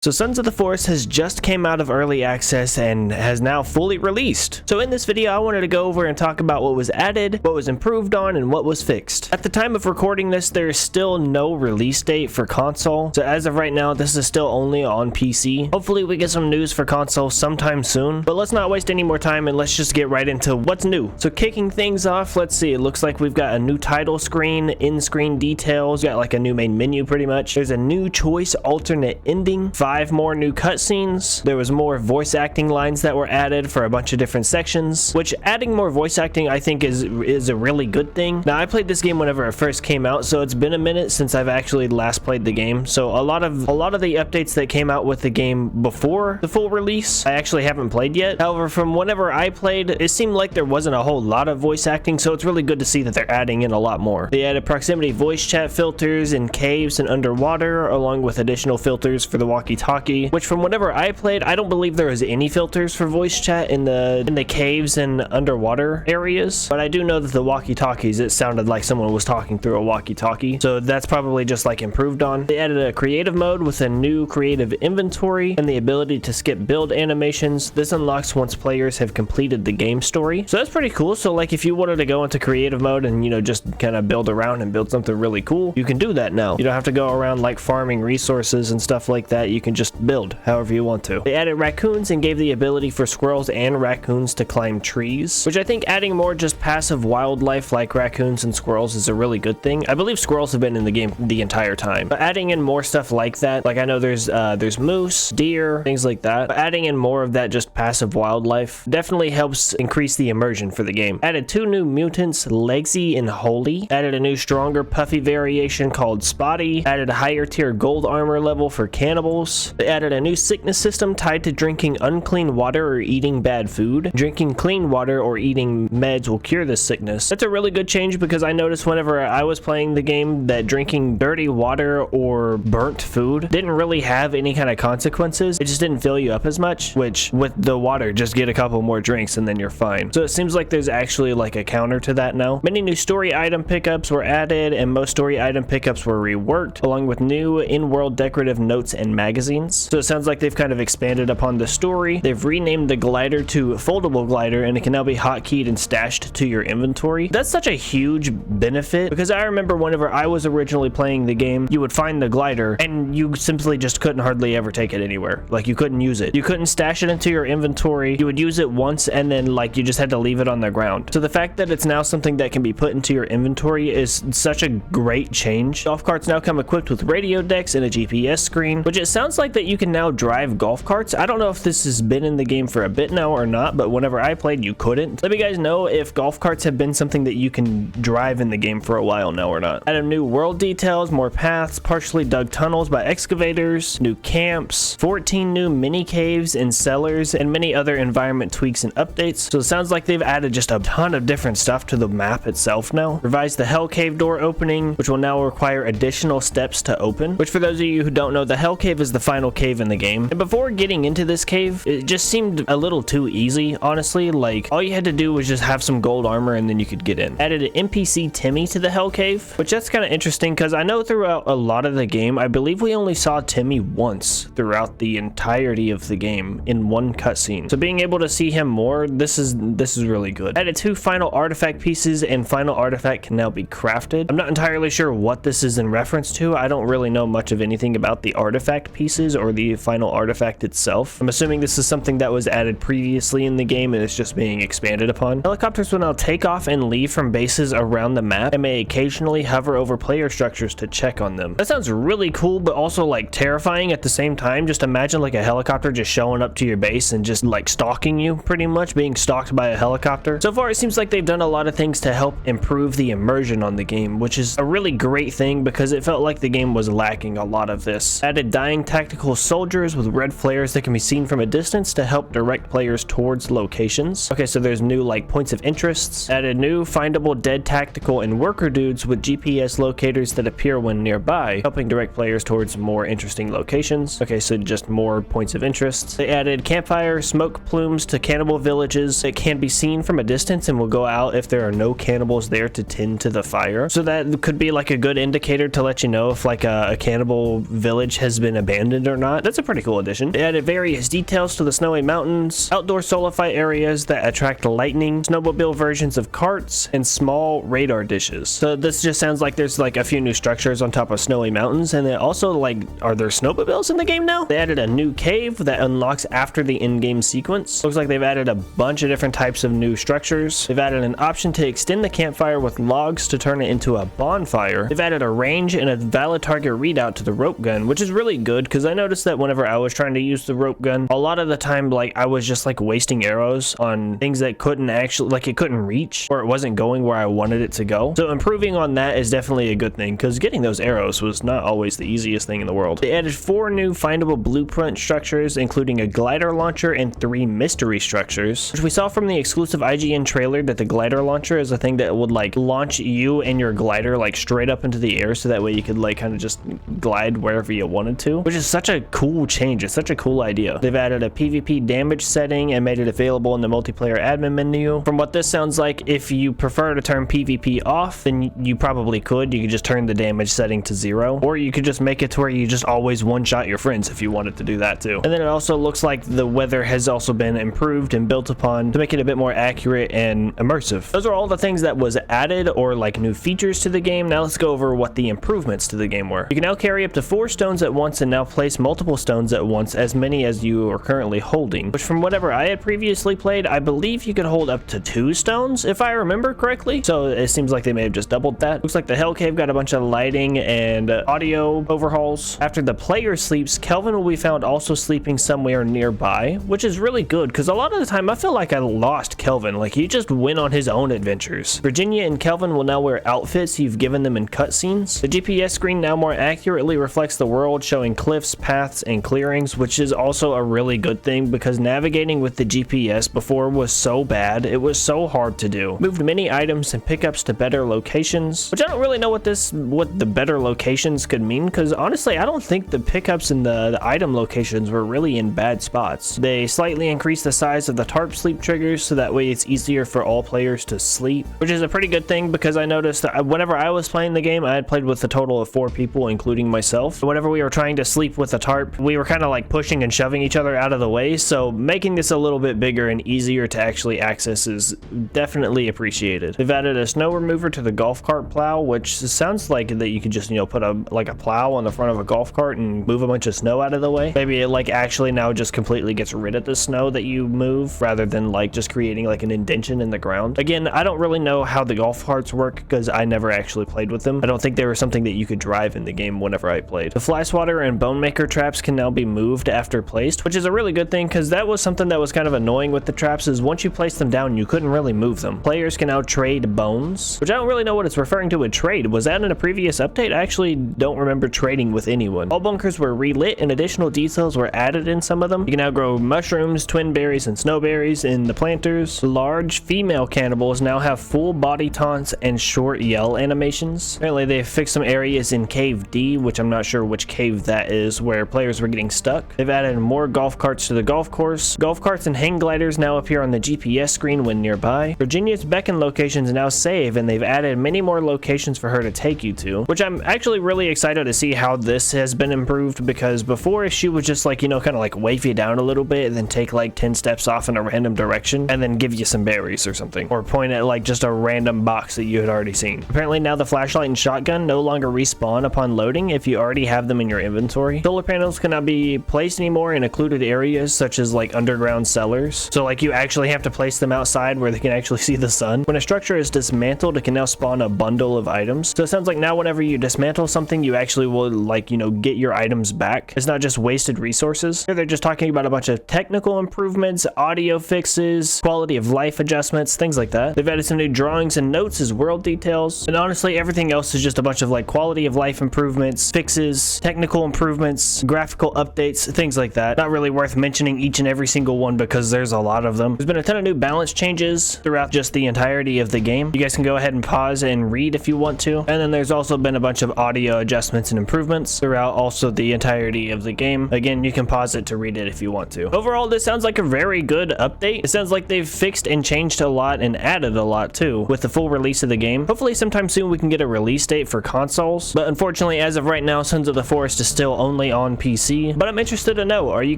So Sons of the Forest has just came out of early access and has now fully released. So in this video, I wanted to go over and talk about what was added, what was improved on, and what was fixed. At the time of recording this, there is still no release date for console. So as of right now, this is still only on PC. Hopefully we get some news for console sometime soon, but let's not waste any more time and let's just get right into what's new. So kicking things off, let's see, it looks like we've got a new title screen, in-screen details, got like a new main menu pretty much. There's a new choice alternate ending, 5 more new cutscenes. There was more voice acting lines that were added for a bunch of different sections, which adding more voice acting I think is a really good thing. Now I played this game whenever it first came out, so it's been a minute since I've actually last played the game. So a lot of the updates that came out with the game before the full release, I actually haven't played yet. However, from whenever I played, it seemed like there wasn't a whole lot of voice acting, so it's really good to see that they're adding in a lot more. They added proximity voice chat filters in caves and underwater, along with additional filters for the walkie-talkie, which from whenever I played, I don't believe there was any filters for voice chat in the caves and underwater areas, but I do know that the walkie-talkies, it sounded like someone was talking through a walkie-talkie, so that's probably just like improved on. They added a creative mode with a new creative inventory and the ability to skip build animations. This unlocks once players have completed the game story, so that's pretty cool. So like if you wanted to go into creative mode and just kind of build around and build something really cool, you can do that now. You don't have to go around like farming resources and stuff like that. You can just build however you want to. They added raccoons and gave the ability for squirrels and raccoons to climb trees, which I think adding more just passive wildlife like raccoons and squirrels is a really good thing. I believe squirrels have been in the game the entire time, but adding in more stuff like that, like I know there's moose, deer, things like that, but adding in more of that just passive wildlife definitely helps increase the immersion for the game. Added 2 new mutants, Legsy and Holy. Added a new stronger puffy variation called Spotty. Added a higher tier gold armor level for cannibals. They added a new sickness system tied to drinking unclean water or eating bad food. Drinking clean water or eating meds will cure this sickness. That's a really good change because I noticed whenever I was playing the game that drinking dirty water or burnt food didn't really have any kind of consequences. It just didn't fill you up as much, which with the water, just get a couple more drinks and then you're fine. So it seems like there's actually like a counter to that now. Many new story item pickups were added and most story item pickups were reworked, along with new in-world decorative notes and magazines. So it sounds like they've kind of expanded upon the story. They've renamed the glider to foldable glider and it can now be hotkeyed and stashed to your inventory. That's such a huge benefit because I remember whenever I was originally playing the game, you would find the glider and you simply just couldn't hardly ever take it anywhere. Like you couldn't use it. You couldn't stash it into your inventory. You would use it once and then like you just had to leave it on the ground. So the fact that it's now something that can be put into your inventory is such a great change. Golf carts now come equipped with radio decks and a GPS screen, which it sounds like that you can now drive golf carts. I don't know if this has been in the game for a bit now or not, but whenever I played, you couldn't. Let me guys know if golf carts have been something that you can drive in the game for a while now or not. Added new world details, more paths, partially dug tunnels by excavators, new camps, 14 new mini caves and cellars, and many other environment tweaks and updates. So it sounds like they've added just a ton of different stuff to the map itself now. Revised the Hell Cave door opening, which will now require additional steps to open, which for those of you who don't know, the Hell Cave is the final cave in the game. And before getting into this cave, it just seemed a little too easy, honestly. Like all you had to do was just have some gold armor and then you could get in. Added an NPC Timmy to the Hell Cave, which that's kind of interesting because I know throughout a lot of the game, I believe we only saw Timmy once throughout the entirety of the game in one cutscene. So being able to see him more, this is really good. Added 2 final artifact pieces and final artifact can now be crafted. I'm not entirely sure what this is in reference to. I don't really know much of anything about the artifact pieces or the final artifact itself. I'm assuming this is something that was added previously in the game and it's just being expanded upon. Helicopters will now take off and leave from bases around the map and may occasionally hover over player structures to check on them. That sounds really cool, but also like terrifying at the same time. Just imagine like a helicopter just showing up to your base and just like stalking you, pretty much being stalked by a helicopter. So far it seems like they've done a lot of things to help improve the immersion on the game, which is a really great thing because it felt like the game was lacking a lot of this. Added dying tactical soldiers with red flares that can be seen from a distance to help direct players towards locations. Okay, so there's new like points of interests. Added new findable dead tactical and worker dudes with GPS locators that appear when nearby, helping direct players towards more interesting locations. Okay, so just more points of interest. They added campfire smoke plumes to cannibal villages that can be seen from a distance and will go out if there are no cannibals there to tend to the fire. So that could be like a good indicator to let you know if like a cannibal village has been abandoned it or not. That's a pretty cool addition. They added various details to the snowy mountains, outdoor solo fight areas that attract lightning, snowmobile versions of carts, and small radar dishes. So this just sounds like there's like a few new structures on top of snowy mountains, and then also like, are there snowmobiles in the game now? They added a new cave that unlocks after the in-game sequence. Looks like they've added a bunch of different types of new structures. They've added an option to extend the campfire with logs to turn it into a bonfire. They've added a range and a valid target readout to the rope gun, which is really good because I noticed that whenever I was trying to use the rope gun, a lot of the time like I was just like wasting arrows on things that couldn't actually, like it couldn't reach, or it wasn't going where I wanted it to go. So improving on that is definitely a good thing because getting those arrows was not always the easiest thing in the world. They added 4 new findable blueprint structures, including a glider launcher and 3 mystery structures, which we saw from the exclusive IGN trailer that the glider launcher is a thing that would like launch you and your glider like straight up into the air, so that way you could like kind of just glide wherever you wanted to, which is such a cool change. It's such a cool idea. They've added a PvP damage setting and made it available in the multiplayer admin menu. From what this sounds like, if you prefer to turn PvP off, then you probably could. You could just turn the damage setting to 0, or you could just make it to where you just always one-shot your friends if you wanted to do that too. And then it also looks like the weather has also been improved and built upon to make it a bit more accurate and immersive. Those are all the things that was added or like new features to the game. Now let's go over what the improvements to the game were. You can now carry up to 4 stones at once and now place multiple stones at once, as many as you are currently holding, which from whatever I had previously played, I believe you could hold up to 2 stones if I remember correctly. So it seems like they may have just doubled that. Looks like the Hell Cave got a bunch of lighting and audio overhauls. After the player sleeps, Kelvin will be found also sleeping somewhere nearby, which is really good because a lot of the time I feel like I lost Kelvin. Like he just went on his own adventures. Virginia and Kelvin will now wear outfits you've given them in cutscenes. The GPS screen now more accurately reflects the world, showing cliffs, paths, and clearings, which is also a really good thing because navigating with the GPS before was so bad. It was so hard to do. Moved many items and pickups to better locations, which I don't really know what the better locations could mean, because honestly I don't think the pickups and the item locations were really in bad spots. They slightly increased the size of the tarp sleep triggers so that way it's easier for all players to sleep, which is a pretty good thing because I noticed that whenever I was playing the game, I had played with a total of 4 people including myself. Whenever we were trying to sleep with a tarp, we were kind of like pushing and shoving each other out of the way, so making this a little bit bigger and easier to actually access is definitely appreciated. They've added a snow remover to the golf cart plow, which sounds like that you could just, you know, put a plow on the front of a golf cart and move a bunch of snow out of the way. Maybe it like actually now just completely gets rid of the snow that you move rather than like just creating like an indentation in the ground. Again, I don't really know how the golf carts work because I never actually played with them. I don't think they were something that you could drive in the game whenever I played. The fly swatter and bone maker traps can now be moved after placed, which is a really good thing because that was something that was kind of annoying with the traps, is once you place them down you couldn't really move them. Players can now trade bones, which I don't really know what it's referring to with trade. Was that in a previous update? I actually don't remember trading with anyone. All bunkers were relit and additional details were added in some of them. You can now grow mushrooms, twin berries, and snowberries in the planters. Large female cannibals now have full body taunts and short yell animations. Apparently they fixed some areas in Cave D, which I'm not sure which cave that is, where players were getting stuck. They've added more golf carts to the golf course. Golf carts and hang gliders now appear on the GPS screen when nearby. Virginia's beacon locations now save, and they've added many more locations for her to take you to, which I'm actually really excited to see how this has been improved, because before she would just like, you know, kind of like wave you down a little bit and then take like 10 steps off in a random direction and then give you some berries or something, or point at like just a random box that you had already seen. Apparently now the flashlight and shotgun no longer respawn upon loading if you already have them in your inventory. Solar panels cannot be placed anymore in occluded areas such as like underground cellars, so like you actually have to place them outside where they can actually see the sun. When a structure is dismantled, it can now spawn a bundle of items, so it sounds like now whenever you dismantle something you actually will, like, you know, get your items back. It's not just wasted resources. Here they're just talking about a bunch of technical improvements, audio fixes, quality of life adjustments, things like that. They've added some new drawings and notes as world details, and honestly everything else is just a bunch of like quality of life improvements, fixes, technical improvements, graphical updates, things like that. Not really worth mentioning each and every single one because there's a lot of them. There's been a ton of new balance changes throughout just the entirety of the game. You guys can go ahead and pause and read if you want to. And then there's also been a bunch of audio adjustments and improvements throughout also the entirety of the game. Again, you can pause it to read it if you want to. Overall, this sounds like a very good update. It sounds like they've fixed and changed a lot and added a lot too with the full release of the game. Hopefully sometime soon we can get a release date for consoles, but unfortunately as of right now Sons of the Forest is still only only on PC. But I'm interested to know, are you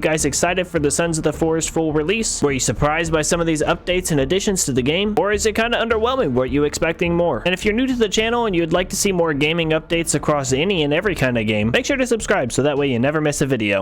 guys excited for the Sons of the Forest full release? Were you surprised by some of these updates and additions to the game? Or is it kind of underwhelming? Were you expecting more? And if you're new to the channel and you'd like to see more gaming updates across any and every kind of game, make sure to subscribe so that way you never miss a video.